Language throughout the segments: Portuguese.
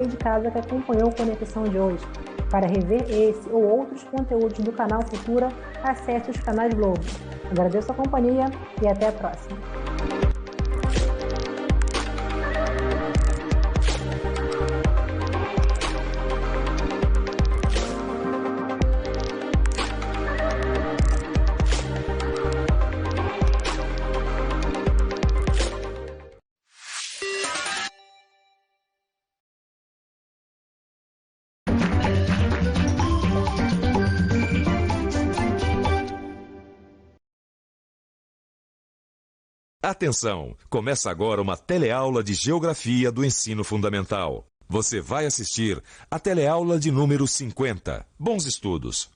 de casa que acompanhou a Conexão de hoje. Para rever esse ou outros conteúdos do canal Futura, acesse os canais Globo. Agradeço a companhia e até a próxima. Atenção! Começa agora uma teleaula de Geografia do Ensino Fundamental. Você vai assistir a teleaula de número 50. Bons estudos!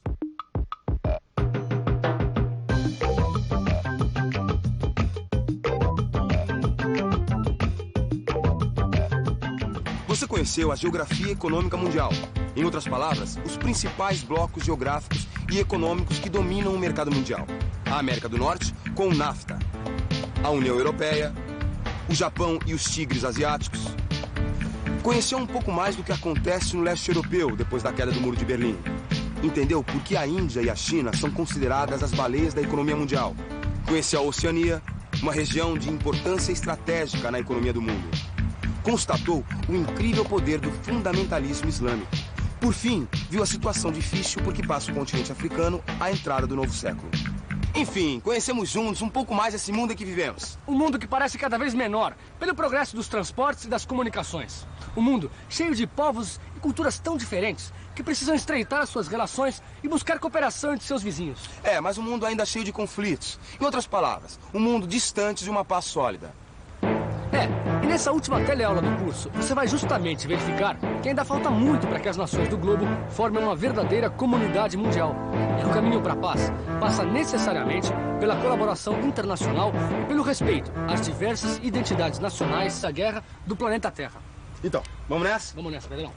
Você conheceu a Geografia Econômica Mundial. Em outras palavras, os principais blocos geográficos e econômicos que dominam o mercado mundial. A América do Norte com o NAFTA. A União Europeia, o Japão e os tigres asiáticos. Conheceu um pouco mais do que acontece no leste europeu depois da queda do Muro de Berlim. Entendeu por que a Índia e a China são consideradas as baleias da economia mundial. Conheceu a Oceania, uma região de importância estratégica na economia do mundo. Constatou o incrível poder do fundamentalismo islâmico. Por fim, viu a situação difícil por que passa o continente africano à entrada do novo século. Enfim, conhecemos juntos um pouco mais esse mundo em que vivemos. Um mundo que parece cada vez menor, pelo progresso dos transportes e das comunicações. Um mundo cheio de povos e culturas tão diferentes, que precisam estreitar as suas relações e buscar cooperação entre seus vizinhos. Mas um mundo ainda cheio de conflitos. Em outras palavras, um mundo distante de uma paz sólida. E nessa última teleaula do curso, você vai justamente verificar que ainda falta muito para que as nações do globo formem uma verdadeira comunidade mundial. E o caminho para a paz passa necessariamente pela colaboração internacional e pelo respeito às diversas identidades nacionais da guerra do planeta Terra. Então, vamos nessa? Vamos nessa, Pedrão.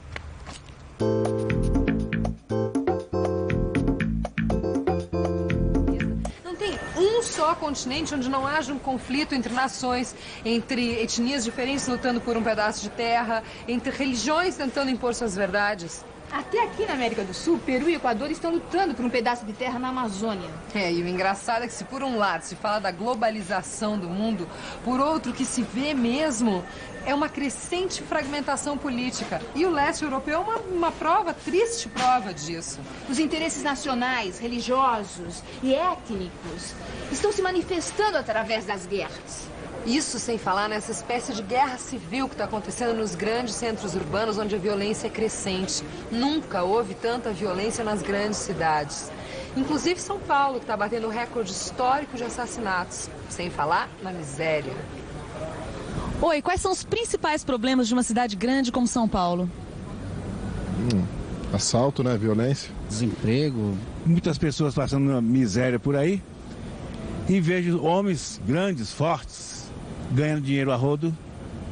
Só continente onde não haja um conflito entre nações, entre etnias diferentes lutando por um pedaço de terra, entre religiões tentando impor suas verdades. Até aqui na América do Sul, Peru e Equador estão lutando por um pedaço de terra na Amazônia. E o engraçado é que se por um lado se fala da globalização do mundo, por outro que se vê mesmo é uma crescente fragmentação política. E o leste europeu é uma prova, triste prova disso. Os interesses nacionais, religiosos e étnicos estão se manifestando através das guerras. Isso sem falar nessa espécie de guerra civil que está acontecendo nos grandes centros urbanos, onde a violência é crescente. Nunca houve tanta violência nas grandes cidades. Inclusive São Paulo, que está batendo recorde histórico de assassinatos. Sem falar na miséria. Oi, quais são os principais problemas de uma cidade grande como São Paulo? Assalto, né? Violência. Desemprego. Muitas pessoas passando uma miséria por aí. E vejo homens grandes, fortes, ganhando dinheiro a rodo,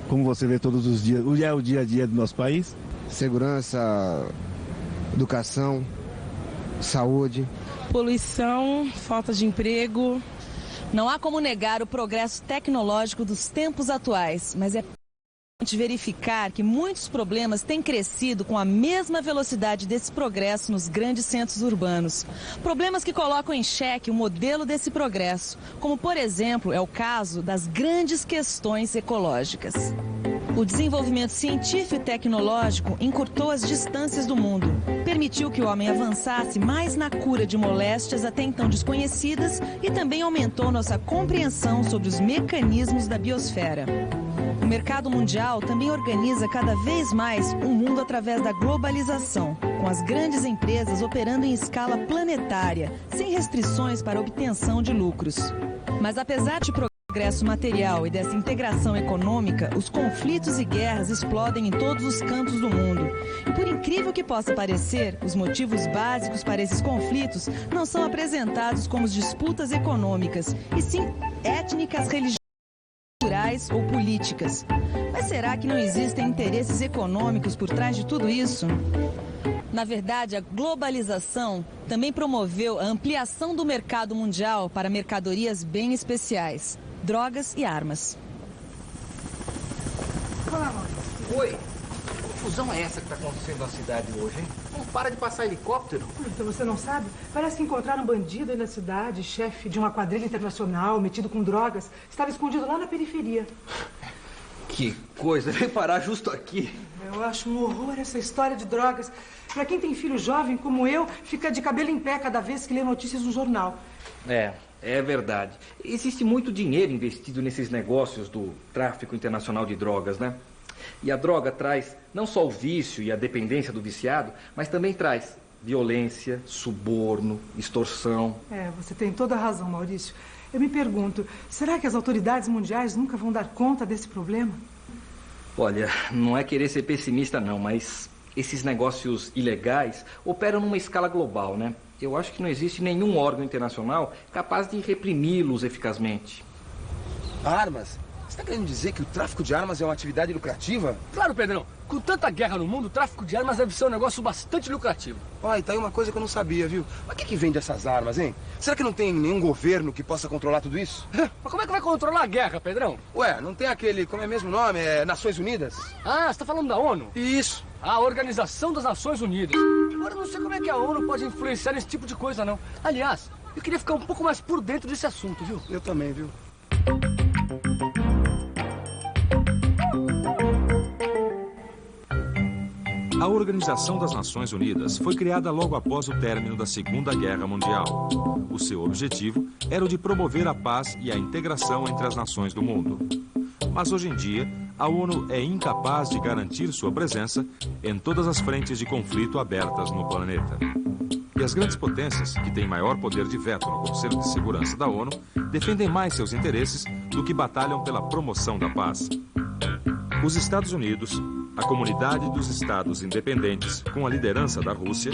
como você vê todos os dias. É o dia a dia do nosso país. Segurança, educação, saúde. Poluição, falta de emprego. Não há como negar o progresso tecnológico dos tempos atuais, mas é importante verificar que muitos problemas têm crescido com a mesma velocidade desse progresso nos grandes centros urbanos. Problemas que colocam em xeque o modelo desse progresso, como, por exemplo, é o caso das grandes questões ecológicas. O desenvolvimento científico e tecnológico encurtou as distâncias do mundo, permitiu que o homem avançasse mais na cura de moléstias até então desconhecidas e também aumentou nossa compreensão sobre os mecanismos da biosfera. O mercado mundial também organiza cada vez mais o mundo através da globalização, com as grandes empresas operando em escala planetária, sem restrições para obtenção de lucros. Mas apesar de progresso material e dessa integração econômica, os conflitos e guerras explodem em todos os cantos do mundo. E por incrível que possa parecer, os motivos básicos para esses conflitos não são apresentados como disputas econômicas, e sim étnicas, religiosas, culturais ou políticas. Mas será que não existem interesses econômicos por trás de tudo isso? Na verdade, a globalização também promoveu a ampliação do mercado mundial para mercadorias bem especiais, drogas e armas. Oi. confusão é essa que está acontecendo na cidade hoje, hein? Não para de passar helicóptero. Então você não sabe? Parece que encontraram um bandido aí na cidade, chefe de uma quadrilha internacional, metido com drogas. Estava escondido lá na periferia. Que coisa, vem parar justo aqui. Eu acho um horror essa história de drogas. Para quem tem filho jovem como eu, fica de cabelo em pé cada vez que lê notícias no jornal. É verdade. Existe muito dinheiro investido nesses negócios do tráfico internacional de drogas, né? E a droga traz não só o vício e a dependência do viciado, mas também traz violência, suborno, extorsão. Você tem toda a razão, Maurício. Eu me pergunto, será que as autoridades mundiais nunca vão dar conta desse problema? Olha, não é querer ser pessimista não, mas esses negócios ilegais operam numa escala global, né? Eu acho que não existe nenhum órgão internacional capaz de reprimi-los eficazmente. Armas? Você está querendo dizer que o tráfico de armas é uma atividade lucrativa? Claro, Pedrão. Com tanta guerra no mundo, o tráfico de armas deve ser um negócio bastante lucrativo. Olha, tá aí uma coisa que eu não sabia, viu? Mas quem que vende essas armas, hein? Será que não tem nenhum governo que possa controlar tudo isso? Mas como é que vai controlar a guerra, Pedrão? Ué, não tem aquele, como é mesmo o nome? É Nações Unidas? Ah, você tá falando da ONU? Isso. A Organização das Nações Unidas. Agora, eu não sei como é que a ONU pode influenciar nesse tipo de coisa, não. Aliás, eu queria ficar um pouco mais por dentro desse assunto, viu? Eu também, viu? A Organização das Nações Unidas foi criada logo após o término da Segunda Guerra Mundial. O seu objetivo era o de promover a paz e a integração entre as nações do mundo. Mas hoje em dia, a ONU é incapaz de garantir sua presença em todas as frentes de conflito abertas no planeta. E as grandes potências, que têm maior poder de veto no Conselho de Segurança da ONU, defendem mais seus interesses do que batalham pela promoção da paz. Os Estados Unidos, a Comunidade dos Estados Independentes, com a liderança da Rússia,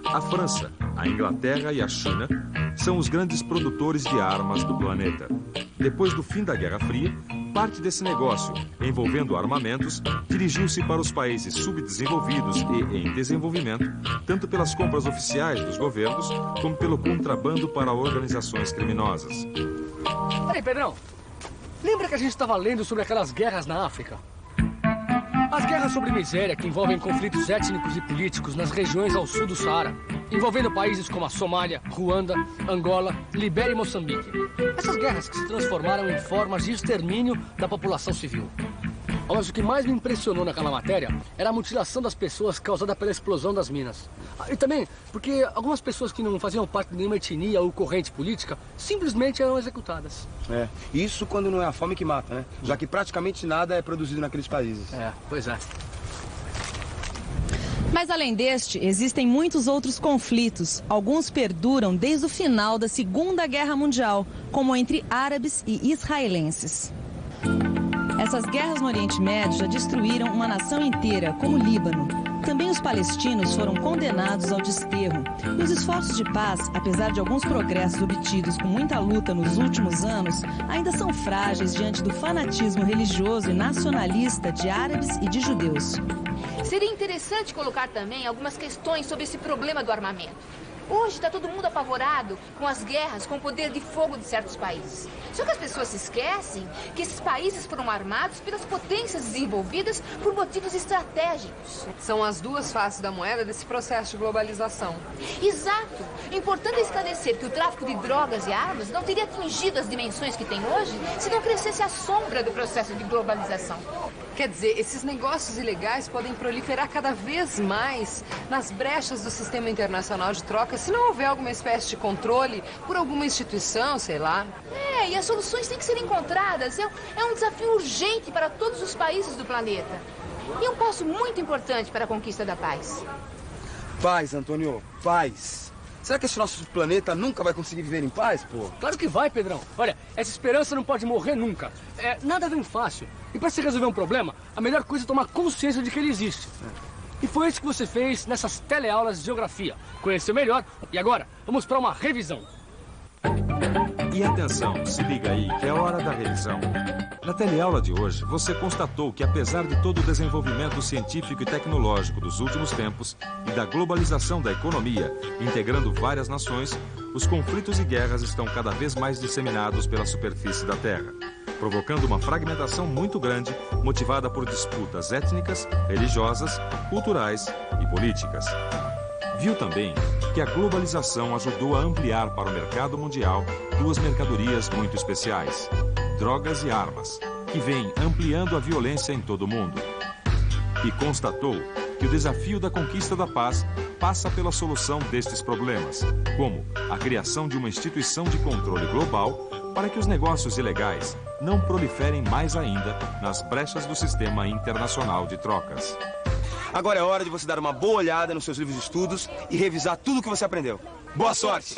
a França, a Inglaterra e a China são os grandes produtores de armas do planeta. Depois do fim da Guerra Fria, parte desse negócio, envolvendo armamentos, dirigiu-se para os países subdesenvolvidos e em desenvolvimento, tanto pelas compras oficiais dos governos, como pelo contrabando para organizações criminosas. Peraí, Pedrão. Lembra que a gente estava lendo sobre aquelas guerras na África? As guerras sobre miséria que envolvem conflitos étnicos e políticos nas regiões ao sul do Saara, envolvendo países como a Somália, Ruanda, Angola, Libéria e Moçambique. Essas guerras que se transformaram em formas de extermínio da população civil. Mas o que mais me impressionou naquela matéria era a mutilação das pessoas causada pela explosão das minas. E também porque algumas pessoas que não faziam parte de nenhuma etnia ou corrente política simplesmente eram executadas. Isso quando não é a fome que mata, né? Já que praticamente nada é produzido naqueles países. Pois é. Mas além deste, existem muitos outros conflitos. Alguns perduram desde o final da Segunda Guerra Mundial, como entre árabes e israelenses. Essas guerras no Oriente Médio já destruíram uma nação inteira, como o Líbano. Também os palestinos foram condenados ao desterro. E os esforços de paz, apesar de alguns progressos obtidos com muita luta nos últimos anos, ainda são frágeis diante do fanatismo religioso e nacionalista de árabes e de judeus. Seria interessante colocar também algumas questões sobre esse problema do armamento. Hoje está todo mundo apavorado com as guerras, com o poder de fogo de certos países. Só que as pessoas se esquecem que esses países foram armados pelas potências desenvolvidas por motivos estratégicos. São as duas faces da moeda desse processo de globalização. Exato. Importante esclarecer que o tráfico de drogas e armas não teria atingido as dimensões que tem hoje se não crescesse a sombra do processo de globalização. Quer dizer, esses negócios ilegais podem proliferar cada vez mais nas brechas do sistema internacional de troca se não houver alguma espécie de controle por alguma instituição, sei lá. E as soluções têm que ser encontradas. É um desafio urgente para todos os países do planeta. E um passo muito importante para a conquista da paz. Paz, Antônio, paz. Será que esse nosso planeta nunca vai conseguir viver em paz, pô? Claro que vai, Pedrão. Olha, essa esperança não pode morrer nunca. Nada vem fácil. E para se resolver um problema, a melhor coisa é tomar consciência de que ele existe. E foi isso que você fez nessas teleaulas de geografia. Conheceu melhor. E agora, vamos para uma revisão. E atenção, se liga aí que é hora da revisão. Na teleaula de hoje, você constatou que apesar de todo o desenvolvimento científico e tecnológico dos últimos tempos e da globalização da economia, integrando várias nações, os conflitos e guerras estão cada vez mais disseminados pela superfície da Terra. provocando uma fragmentação muito grande, motivada por disputas étnicas, religiosas, culturais e políticas. Viu também que a globalização ajudou a ampliar para o mercado mundial duas mercadorias muito especiais: drogas e armas, que vêm ampliando a violência em todo o mundo. E constatou que o desafio da conquista da paz passa pela solução destes problemas, como a criação de uma instituição de controle global para que os negócios ilegais não proliferem mais ainda nas brechas do sistema internacional de trocas. Agora é hora de você dar uma boa olhada nos seus livros de estudos e revisar tudo o que você aprendeu. Boa sorte!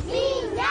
Minha!